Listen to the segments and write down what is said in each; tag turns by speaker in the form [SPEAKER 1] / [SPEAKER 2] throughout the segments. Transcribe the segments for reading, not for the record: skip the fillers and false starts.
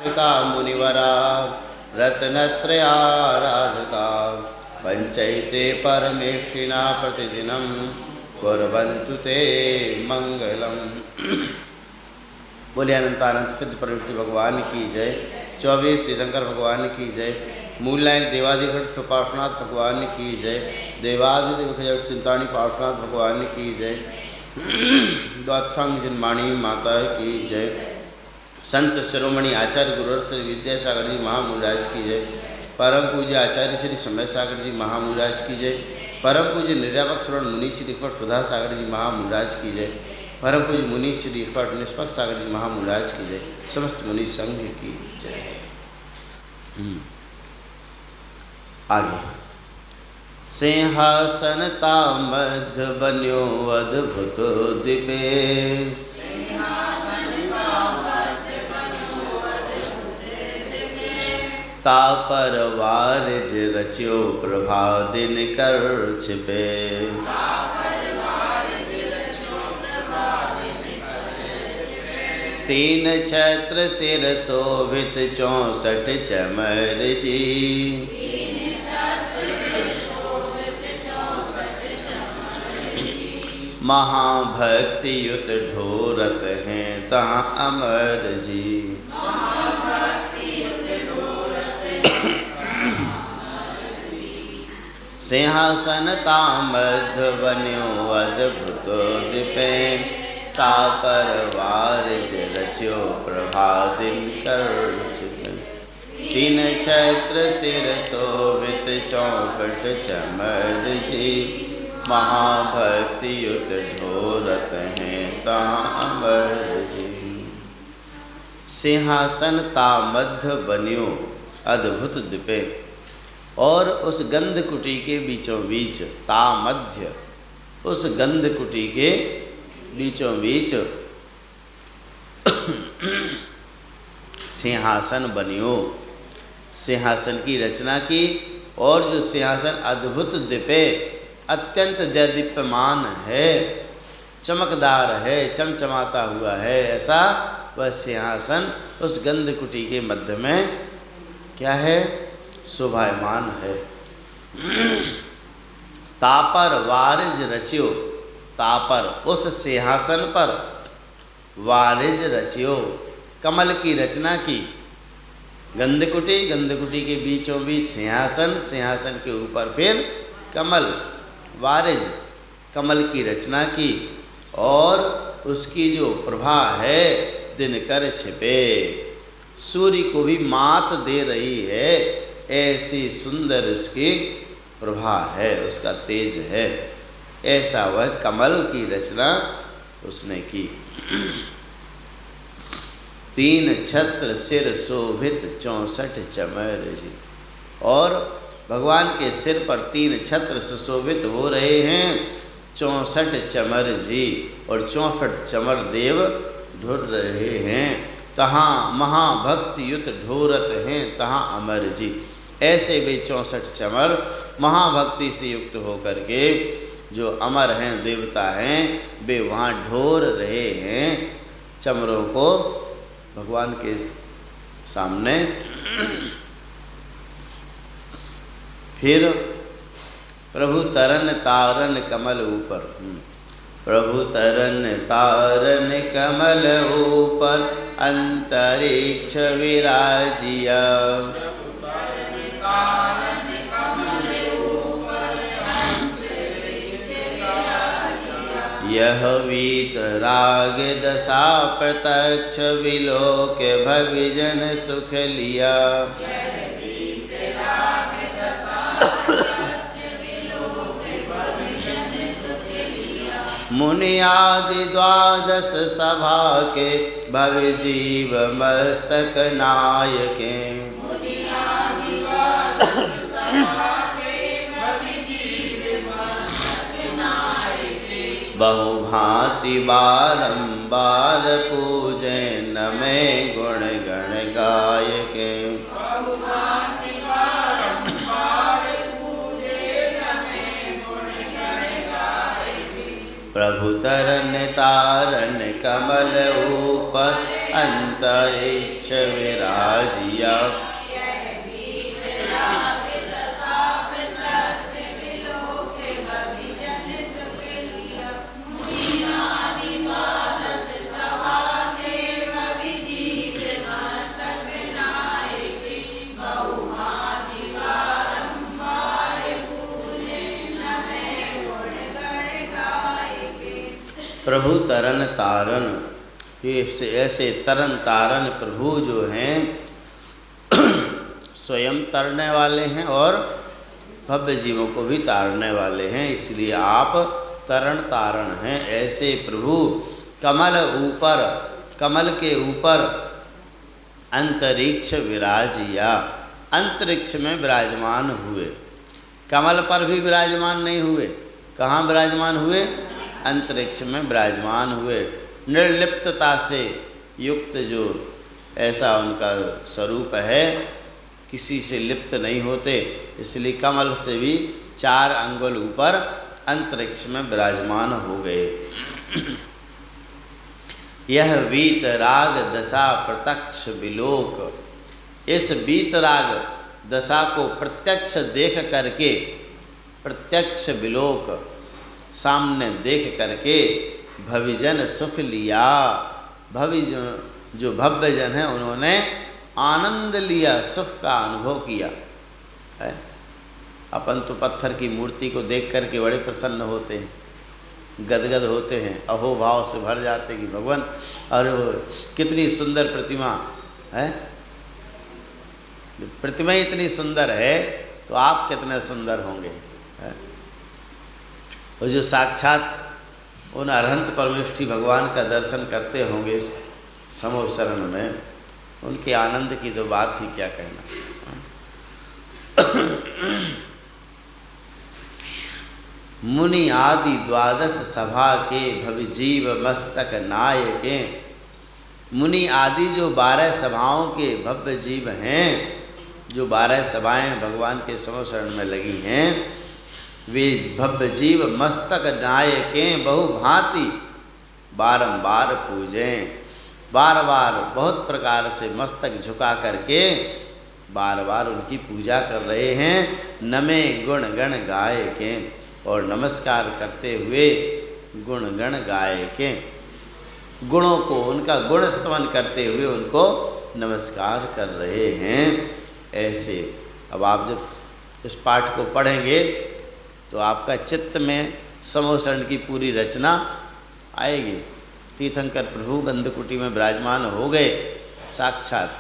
[SPEAKER 1] का मुनिवरा रत्नत्रयाराधका पंचैते परमेष्ठिना प्रतिदिनं कुर्वन्तु ते मंगलम। बोले अनंतानंद सिद्ध परमेष्ठि भगवान की जय। 24 तीर्थंकर भगवान की जय। मूलनायक देवादिघट सुपार्श्वनाथ भगवान की जय। देवादिघट चिंताणी पार्श्वनाथ भगवान की जय। द्वादशांग जन्माणी माता की जय। संत शिरोमणि आचार्य गुरुवर श्री विद्यासागर जी महामुराज की जय। परम पूज्य आचार्य श्री समय सागर जी महामुराज की जय। परम पूज्य निर्यापक श्रवण मुनि श्री फट सुधा सागर जी महामुराज की जय। परम पूज्य मुनि श्री फट निष्पक्ष सागर जी महामुराज की जय। समस्त मुनि संघ की जय। आगे सिंहासन तामध्य बन्यो अद्भुत दिपे तापर वारिज रच्यो प्रभा दिन कर छिपे। तीन छत्र सिर शोभित 64 चमर जी। महाभक्ति युत ढोरत हैं तहाँ अमर जी। सिंहासन तामध्य बन्यो अद्भुत दिपे तापर वारिज रच्यो प्रभा दिन कर छिपे। तीन छत्र सिर शोभित 64 चमर जी। महाभक्ति युत ढोरत हैं तहाँ अमर जी। सिंहासन तामध्य बन्यो अद्भुत दिपे और उस गंध कुटी के बीचों बीच तामध्य उस गंध कुटी के बीचों बीच सिंहासन बनियो सिंहासन की रचना की। और जो सिंहासन अद्भुत दिपे अत्यंत दैदीप्यमान है चमकदार है चमचमाता हुआ है ऐसा वह सिंहासन उस गंध कुटी के मध्य में क्या है शोभायमान है। तापर वारिज रच्यो तापर उस सिंहासन पर वारिज रच्यो कमल की रचना की। गंधकुटी के बीचों बीच सिंहासन सिंहासन के ऊपर फिर कमल वारिज कमल की रचना की। और उसकी जो प्रभा है दिनकर छिपे सूर्य को भी मात दे रही है ऐसी सुंदर उसकी प्रभा है उसका तेज है। ऐसा वह कमल की रचना उसने की। तीन छत्र सिर शोभित 64 चमर जी। और भगवान के सिर पर 3 छत्र सुशोभित हो रहे हैं 64 चमर जी। और 64 चमर देव ढुर रहे हैं तहाँ महाभक्ति युत ढोरत हैं तहाँ अमर जी। ऐसे वे 64 चमर महाभक्ति से युक्त होकर के जो अमर हैं देवता हैं वे वहाँ ढोर रहे हैं चमरों को भगवान के सामने। फिर प्रभु तरन तारन कमल ऊपर प्रभु तरन तारन कमल ऊपर अंतरिक्ष विराजिया। यह वीतराग दशा प्रत्यक्ष विलोक भविजन सुख लिया। मुनि आदि 12 सभा के भवि जीव मस्तक नायके। बहुभांति बारंबार पूजे नमे गुण गण गायके। प्रभु तरन तारन कमल ऊपर अंतरिक्ष विराजिया। प्रभु तरन तारन, ऐसे तरन तारन प्रभु जो हैं स्वयं तरने वाले हैं और भव्य जीवों को भी तारने वाले हैं, इसलिए आप तरन तारण हैं। ऐसे प्रभु कमल के ऊपर अंतरिक्ष विराजिया, अंतरिक्ष में विराजमान हुए। कमल पर भी विराजमान नहीं हुए, कहाँ विराजमान हुए? अंतरिक्ष में विराजमान हुए। निर्लिप्तता से युक्त जो ऐसा उनका स्वरूप है, किसी से लिप्त नहीं होते, इसलिए कमल से भी 4 अंगुल ऊपर अंतरिक्ष में विराजमान हो गए। यह वीतराग दशा प्रत्यक्ष विलोक, इस वीतराग दशा को प्रत्यक्ष देख करके, प्रत्यक्ष विलोक सामने देख करके भविजन सुख लिया। भविजन जो भव्य जन है उन्होंने आनंद लिया, सुख का अनुभव किया है। अपन तो पत्थर की मूर्ति को देख करके बड़े प्रसन्न होते हैं, गदगद होते हैं, अहोभाव से भर जाते कि भगवान और कितनी सुंदर प्रतिमा है। प्रतिमा इतनी सुंदर है तो आप कितने सुंदर होंगे है? और जो साक्षात उन अरहंत परमेष्ठी भगवान का दर्शन करते होंगे इस समोसरण में, उनके आनंद की तो बात ही क्या कहना। मुनि आदि 12 सभा के भवजीव मस्तक नायके, मुनि आदि जो 12 सभाओं के भव्य जीव हैं, जो 12 सभाएं भगवान के समोसरण में लगी हैं, वे भव्य जीव मस्तक नायकें बहुभांति बारंबार पूजें, बार बार बहुत प्रकार से मस्तक झुका करके बार बार उनकी पूजा कर रहे हैं। नमे गुण गण गाय के, और नमस्कार करते हुए गुण गण गाय के, गुणों को उनका गुण स्तवन करते हुए उनको नमस्कार कर रहे हैं। ऐसे अब आप जब इस पाठ को पढ़ेंगे तो आपका चित्त में समोसरण की पूरी रचना आएगी। तीर्थंकर प्रभु गंधकुटी में विराजमान हो गए साक्षात।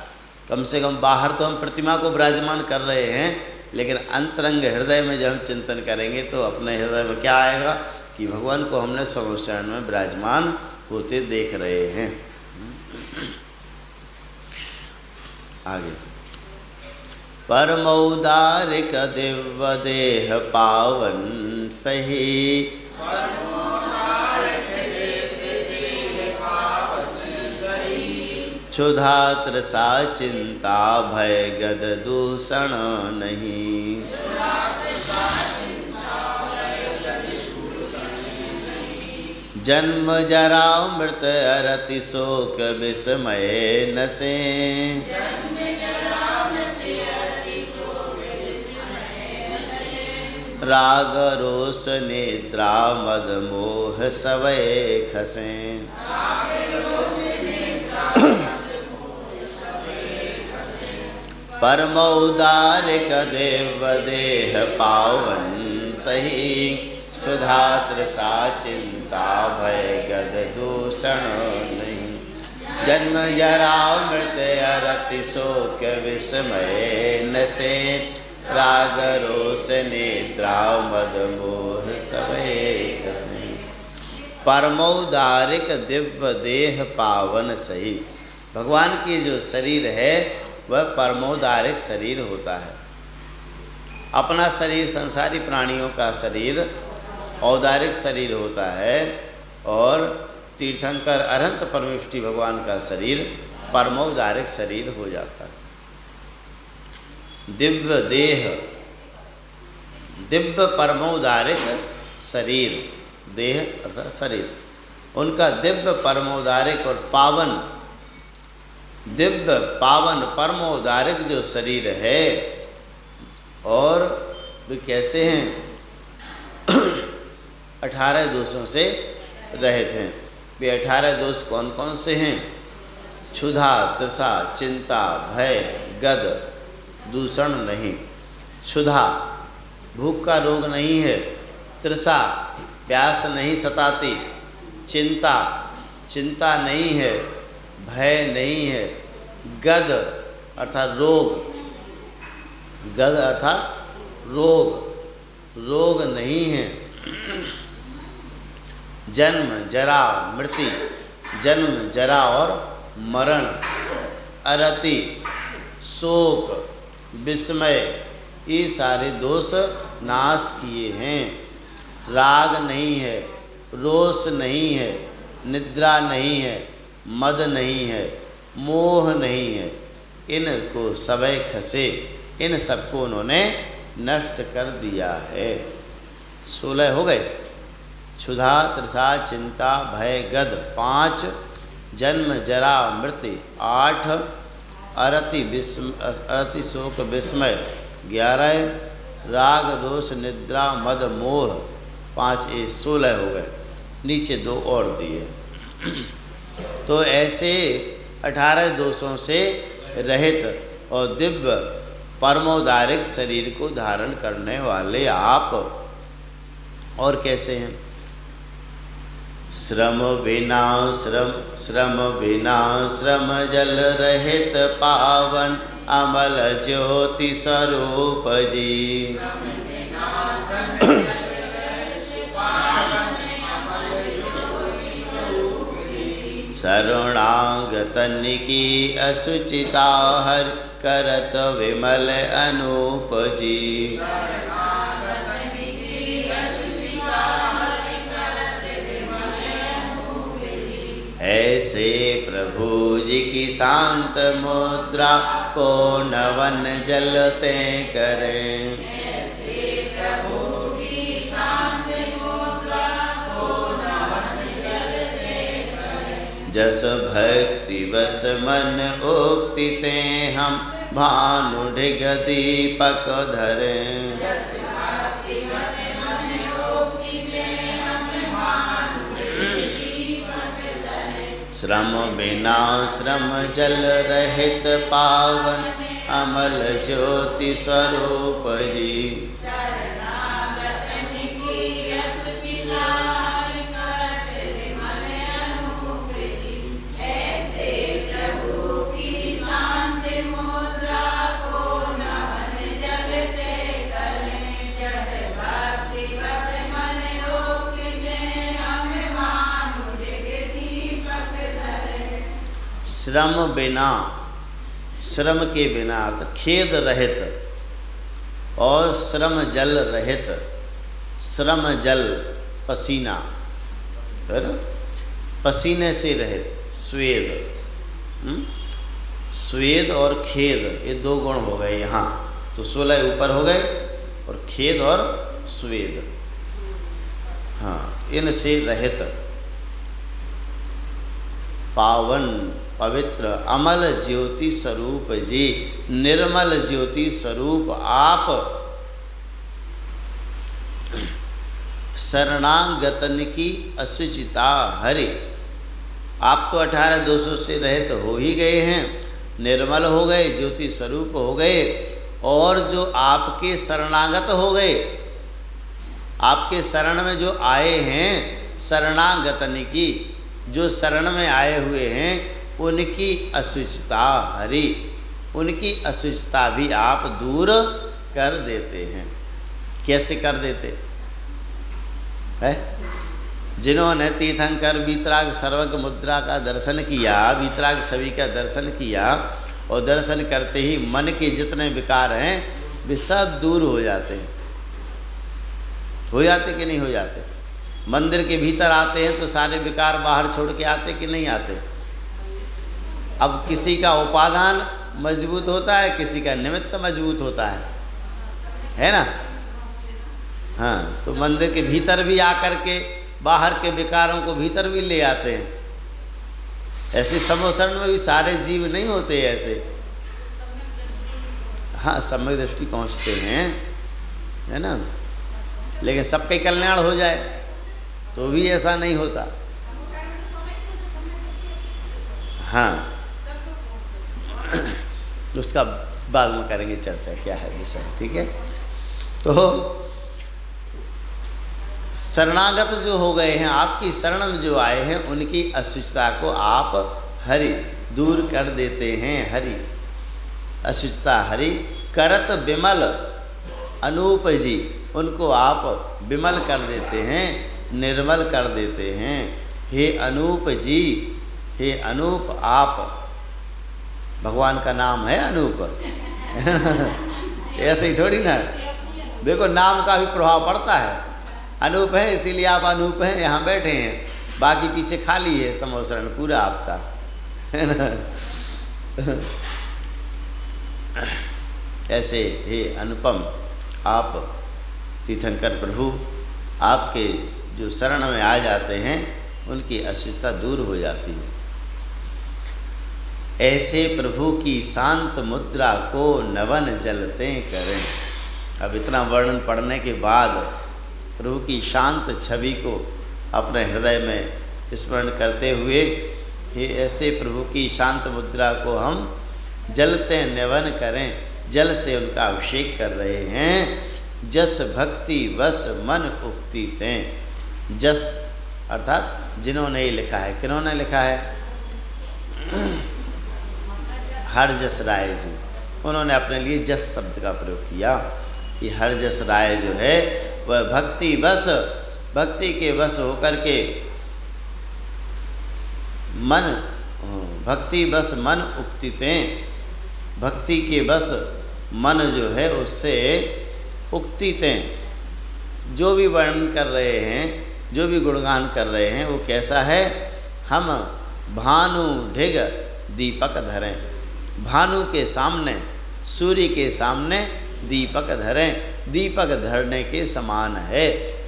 [SPEAKER 1] कम से कम बाहर तो हम प्रतिमा को विराजमान कर रहे हैं, लेकिन अंतरंग हृदय में जब हम चिंतन करेंगे तो अपने हृदय में क्या आएगा कि भगवान को हमने समोसरण में विराजमान होते देख रहे हैं। आगे परमौदारिक दिव्य देह पावन सही, क्षुधात्र सा चिंता भय गद दूषण नहीं। जन्म जरा मृत अरति शोक विस्मय नसे, राग रोष निद्रा मद मोह सवय खसे। परमौदारिक देव देह पावन सही, क्षुधात्र सा चिंता भय गद दूषण नहीं। जन्म जरा मृत अरति शोक विस्मय नसे, राग रोष निद्रा मद मोह सवय खसे। परमौदारिक दिव्य देह पावन सही, भगवान की जो शरीर है वह परमौदारिक शरीर होता है। अपना शरीर संसारी प्राणियों का शरीर औदारिक शरीर होता है, और तीर्थंकर अरहंत परमेष्ठी भगवान का शरीर परमौदारिक शरीर हो जाता है। दिव्य देह, दिव्य परमौदारिक शरीर, देह अर्थात शरीर, उनका दिव्य परमौदारिक और पावन दिव्य पावन परमोदारिक जो शरीर है, और वे कैसे हैं? 18 दोषों से रहित हैं। वे 18 दोष कौन कौन से हैं? क्षुधा, तृषा, चिंता, भय, गद, दूषण नहीं। क्षुधा, भूख का रोग नहीं है। तृषा, प्यास नहीं सताती। चिंता, चिंता नहीं है। भय नहीं है। गद अर्थात रोग, गद अर्थात रोग, रोग नहीं है। जन्म, जरा, मृत्यु, जन्म, जरा और मरण। अरति, शोक, विस्मय, ये सारे दोष नाश किए हैं। राग नहीं है, रोष नहीं है, निद्रा नहीं है, मद नहीं है, मोह नहीं है। इनको सबे खसे, इन सबको उन्होंने नष्ट कर दिया है। 16 हो गए। क्षुधा, तृषा, चिंता, भय, गद 5, जन्म, जरा, मृत्यु 8, अरति, शोक, विस्मय 11, राग, रोष, निद्रा, मद, मोह 5, 16 हो गए। नीचे 2 और दिए। तो ऐसे 18 दोषों से रहित और दिव्य परमोदारिक शरीर को धारण करने वाले आप और कैसे हैं? श्रम बिना श्रम जल रहित पावन अमल ज्योति स्वरूप जी। शरणागतन की असुचिता हर करत विमल अनूप जी। ऐसे प्रभु जी की शांत मुद्रा को नवन जलते करें। जस भक्ति बस मन उक्ति ते हम भानु ढिग दीपक धरें। श्रम बिना श्रम जल रहित पावन अमल ज्योति स्वरूप जी। श्रम बिना, श्रम के बिना अर्थात खेद रहित, और श्रम जल रहित। श्रम जल पसीना है ना, पसीने से रहित। स्वेद, स्वेद और खेद ये 2 गुण हो गए यहाँ, तो 16 ऊपर हो गए। और खेद और स्वेद, हाँ, इनसे रहित पावन पवित्र अमल ज्योति स्वरूप जी। निर्मल ज्योति स्वरूप आप शरणागतन की असुचिता हरे। आप तो 18 दोषों से रहित हो ही गए हैं, निर्मल हो गए, ज्योति स्वरूप हो गए। और जो आपके शरणागत हो गए, आपके शरण में जो आए हैं, शरणागतन की, जो शरण में आए हुए हैं, उनकी असुचिता हरि, उनकी असुचिता भी आप दूर कर देते हैं। कैसे कर देते है? जिन्होंने तीर्थंकर वीतराग सर्वज्ञ मुद्रा का दर्शन किया, वीतराग छवि का दर्शन किया, और दर्शन करते ही मन के जितने विकार हैं वे सब दूर हो जाते हैं। हो जाते कि नहीं हो जाते? मंदिर के भीतर आते हैं तो सारे विकार बाहर छोड़ के आते कि नहीं आते? अब किसी का उपादान मजबूत होता है, किसी का निमित्त मजबूत होता है ना? हाँ, तो मंदिर के भीतर भी आकर के बाहर के विकारों को भीतर भी ले आते हैं। ऐसे समोसरण में भी सारे जीव नहीं होते ऐसे। हाँ, सम्यक दृष्टि पहुँचते हैं, है ना, लेकिन सबका कल्याण हो जाए तो भी ऐसा नहीं होता। हाँ, उसका बाद में करेंगे चर्चा, क्या है विषय, ठीक है। तो शरणागत जो हो गए हैं, आपकी शरण में जो आए हैं, उनकी अशुचिता को आप हरि दूर कर देते हैं। हरि अशुचिता हरि करत विमल अनूप जी, उनको आप विमल कर देते हैं, निर्मल कर देते हैं। हे अनूप जी, हे अनूप, आप, भगवान का नाम है अनूप ऐसे ही थोड़ी ना, देखो नाम का भी प्रभाव पड़ता है। अनूप है इसीलिए आप अनूप हैं, यहाँ बैठे हैं, बाकी पीछे खाली है समोसरण पूरा आपका, है ना। ऐसे हे अनुपम, आप तीर्थंकर प्रभु, आपके जो शरण में आ जाते हैं उनकी अशुचिता दूर हो जाती है। ऐसे प्रभु की शांत मुद्रा को नवन जलते करें। अब इतना वर्णन पढ़ने के बाद प्रभु की शांत छवि को अपने हृदय में स्मरण करते हुए, हे ऐसे प्रभु की शांत मुद्रा को हम जलते नवन करें, जल से उनका अभिषेक कर रहे हैं। जस भक्ति वस मन उक्ति तें। जस अर्थात जिन्होंने ये लिखा है, किन्होंने लिखा है, हरजस राय जी, उन्होंने अपने लिए जस शब्द का प्रयोग किया कि हरजस राय जो है वह भक्ति बस, भक्ति के वश होकर के मन, भक्ति बस मन उक्तितें, भक्ति के बस मन जो है उससे उक्तितें, जो भी वर्णन कर रहे हैं, जो भी गुणगान कर रहे हैं, वो कैसा है। हम भानु ढिग दीपक धरें, भानु के सामने, सूर्य के सामने दीपक धरें, दीपक धरने के समान है।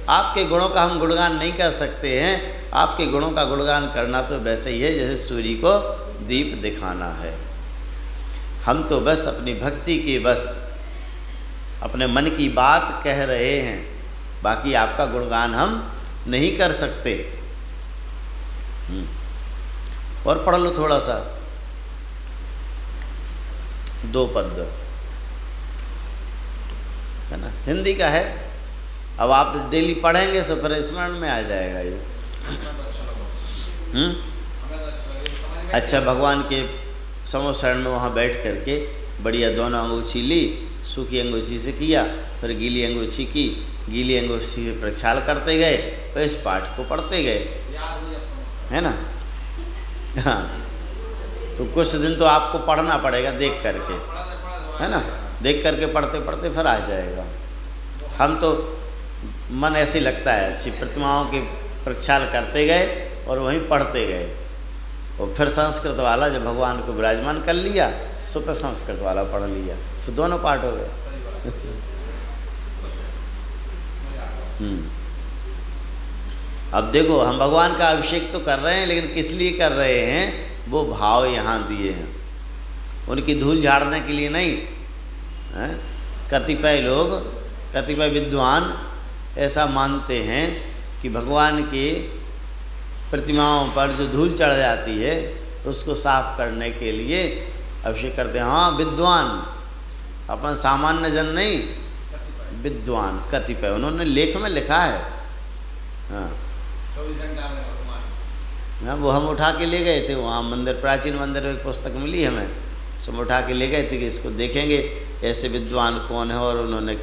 [SPEAKER 1] आपके गुणों का हम गुणगान नहीं कर सकते हैं, आपके गुणों का गुणगान करना तो वैसे ही है जैसे सूर्य को दीप दिखाना है। हम तो बस अपनी भक्ति के बस अपने मन की बात कह रहे हैं, बाकी आपका गुणगान हम नहीं कर सकते। और पढ़ लो थोड़ा सा, 2 पद है ना, हिंदी का है। अब आप डेली पढ़ेंगे तो फिर स्मरण में आ जाएगा ये। अच्छा, भगवान के समोसरण में वहाँ बैठ करके बढ़िया दोनों अंगूठी ली, सूखी अंगूठी से किया, फिर गीली अंगूठी की, गीली अंगूठी से प्रक्षाल करते गए, तो इस पाठ को पढ़ते गए, है ना। हाँ, तो कुछ दिन तो आपको पढ़ना पड़ेगा देख करके, है ना, देख करके पढ़ते पढ़ते फिर आ जाएगा। हम तो मन ऐसे लगता है, अच्छी प्रतिमाओं के प्रक्षाल करते गए और वहीं पढ़ते गए, और फिर संस्कृत वाला जब भगवान को विराजमान कर लिया, सो फिर संस्कृत वाला पढ़ लिया, फिर दोनों पाठ हो गए। अब देखो, हम भगवान का अभिषेक तो कर रहे हैं, लेकिन किस लिए कर रहे हैं, वो भाव यहाँ दिए हैं, उनकी धूल झाड़ने के लिए नहीं। कतिपय लोग, कतिपय विद्वान ऐसा मानते हैं कि भगवान की प्रतिमाओं पर जो धूल चढ़ जाती है उसको साफ करने के लिए अभिषेक करते हैं। हाँ, विद्वान, अपन सामान्य जन नहीं, विद्वान कतिपय, उन्होंने लेख में लिखा है। हाँ,
[SPEAKER 2] 24 घंटा में भगवान।
[SPEAKER 1] हाँ, वो हम उठा के ले गए थे वहाँ मंदिर, प्राचीन मंदिर में एक पुस्तक मिली हमें, सब उठा के ले गए थे कि इसको देखेंगे ऐसे विद्वान कौन है और उन्होंने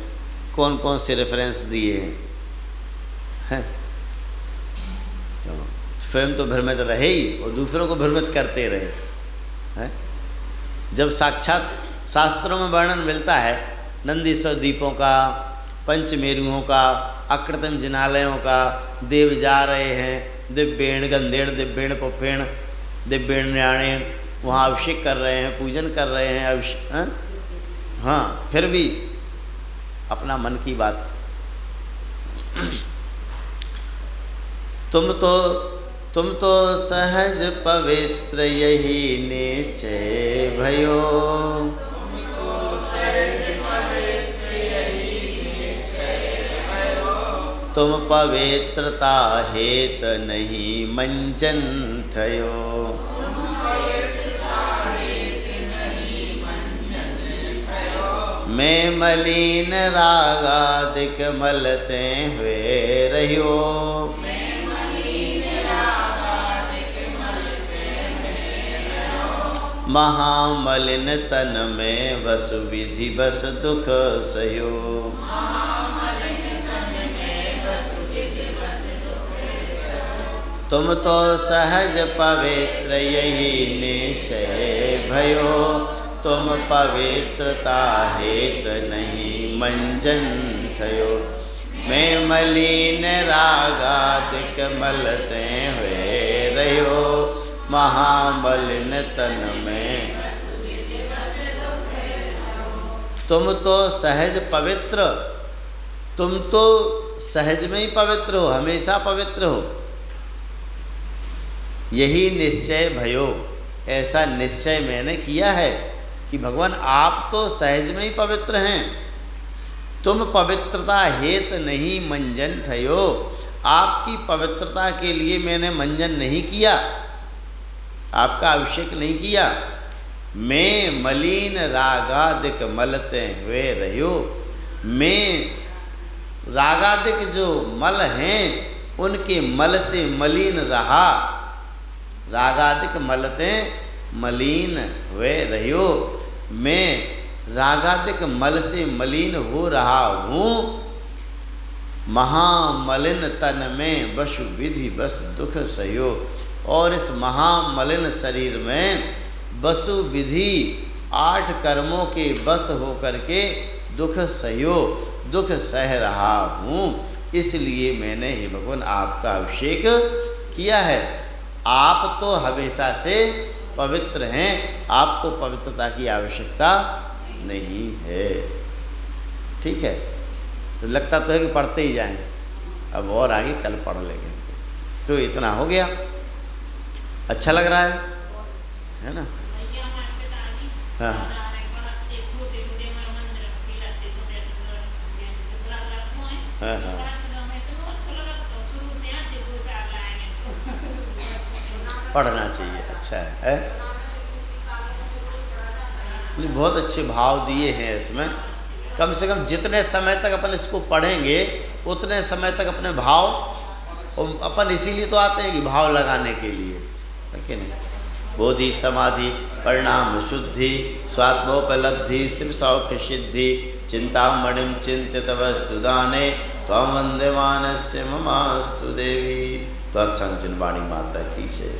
[SPEAKER 1] कौन कौन से रेफरेंस दिए हैं। स्वयं तो भ्रमित रहे ही और दूसरों को भ्रमित करते रहे हैं। जब साक्षात शास्त्रों में वर्णन मिलता है नंदीश्वर द्वीपों का, पंचमेरुओं का, अकृत्रिम जिनालयों का, देव जा रहे हैं, दिव्येण गंधेण दिव्येण पुप्पेण दिव्येण न्याणेण, वहाँ अभिषेक कर रहे हैं, पूजन कर रहे हैं, अभिषेक। हाँ, फिर भी अपना मन की बात। तुम तो तुम तो सहज पवित्र यही निश्चय भयो। तुम पवित्रता हेत नहीं मंजन ठयो। मैं मलिन रागादिक मलते हुए रहियो। महामलिन तन में बस विधि बस दुख सयो। तुम तो सहज पवित्र यही निश्चय भयो। तुम पवित्रता हेत नहीं मंजन ठयो। मैं मलिन रागादिक मलते हुए रहो। महामलिन तन में तुम तो सहज पवित्र, तुम तो सहज में ही पवित्र हो, हमेशा पवित्र हो। यही निश्चय भयो, ऐसा निश्चय मैंने किया है कि भगवान आप तो सहज में ही पवित्र हैं। तुम पवित्रता हेत नहीं मंजन ठयो। आपकी पवित्रता के लिए मैंने मंजन नहीं किया, आपका अभिषेक नहीं किया। मैं मलिन रागादिक मलते हुए रहो। मैं रागादिक जो मल हैं उनके मल से मलिन रहा। रागादिक मलते मलिन हुए रहो। मैं रागादिक मल से मलिन हो रहा हूँ। महामलिन तन में बसु विधि बस दुख सयो। और इस महामलिन शरीर में बसु विधि 8 कर्मों के बस होकर के दुख सयो, दुख सह रहा हूँ। इसलिए मैंने हे भगवान आपका अभिषेक किया है। आप तो हमेशा से पवित्र हैं, आपको पवित्रता की आवश्यकता नहीं है। ठीक है, तो लगता तो है कि पढ़ते ही जाएं, अब और आगे कल पढ़ लेंगे। तो इतना हो गया, अच्छा लग रहा है ना? हाँ हाँ हाँ, पढ़ना चाहिए, अच्छा है? बहुत अच्छे भाव दिए हैं इसमें। कम से कम जितने समय तक अपन इसको पढ़ेंगे उतने समय तक अपने भाव, अपन इसीलिए तो आते हैं कि भाव लगाने के लिए, है कि नहीं? बोधि समाधि परिणाम शुद्धि स्वात्मोपलब्धि शिव सौख्य सिद्धि चिंतामणिम चिंतित वस्तु दाने त्वं वंदे मानस्य ममास्तु देवी। त्वत्संचिन वाणी माता की जय।